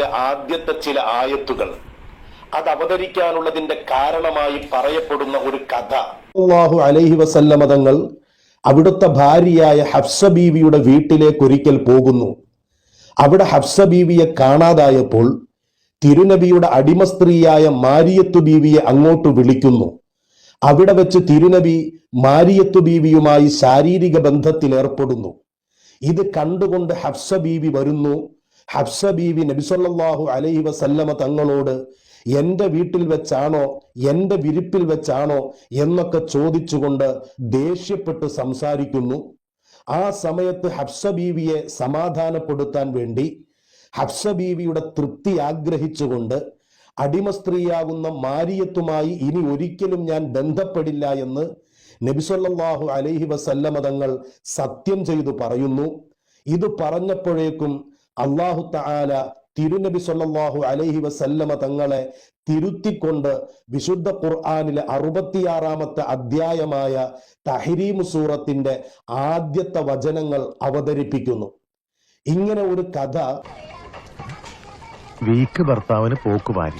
ഖുർആനിലെ ആദ്യത്തെ ചില ആയത്തുകൾ അത് അവതരിക്കാനുള്ളതിന്റെ കാരണമായി പറയപ്പെടുന്ന ഒരു കഥ. സല്ലല്ലാഹു അലൈഹി വസല്ലമ തങ്ങൾ അവിടുത്തെ ഭാര്യയായ ഹഫ്സ ബീവിയുടെ വീട്ടിലേക്ക് ഒരിക്കൽ പോകുന്നു. അവിടെ ഹഫ്സ ബീവിയെ കാണാതായപ്പോൾ തിരുനബിയുടെ അടിമ സ്ത്രീയായ മാരിയത്തു ബീവിയെ അങ്ങോട്ട് വിളിക്കുന്നു. അവിടെ വെച്ച് തിരുനബി മാരിയത്തു ബീവിയുമായി ശാരീരിക ബന്ധത്തിൽ ഏർപ്പെടുന്നു. ഇത് കണ്ടുകൊണ്ട് ഹഫ്സ ബീവി വരുന്നു. ഹഫ്സ ബീവി നബി സല്ലല്ലാഹു അലൈഹി വസല്ലമ തങ്ങളോട് എന്റെ വീട്ടിൽ വെച്ചാണോ, എന്റെ വിരിപ്പിൽ വെച്ചാണോ എന്നൊക്കെ ചോദിച്ചുകൊണ്ട് ദേഷ്യപ്പെട്ട് സംസാരിക്കുന്നു. ആ സമയത്ത് ഹഫ്സ ബീവിയെ സമാധാനപ്പെടുത്താൻ വേണ്ടി ഹഫ്സ ബീവിയുടെ തൃപ്തി ആഗ്രഹിച്ചുകൊണ്ട് അടിമ സ്ത്രീയാകുന്ന മാരിയത്തുമായി ഇനി ഒരിക്കലും ഞാൻ ബന്ധപ്പെടില്ല എന്ന് നബി സല്ലല്ലാഹു അലൈഹി വസല്ലമ തങ്ങൾ സത്യം ചെയ്തു പറയുന്നു. ഇത് പറഞ്ഞപ്പോഴേക്കും അല്ലാഹു തആല തിരുനബി സല്ലല്ലാഹു അലൈഹി വസല്ലമ തങ്ങളെ തിരുത്തിക്കൊണ്ട് വിശുദ്ധ ഖുർആനിലെ 66-ാമത്തെ അധ്യായമായ തഹ്രീം സൂറത്തിന്റെ ആദ്യത്തെ വചനങ്ങൾ അവതരിപ്പിക്കുന്നു. ഇങ്ങനെ ഒരു കഥ. വീക്ക് ഭർത്താവിന് പോക്കുവാരി.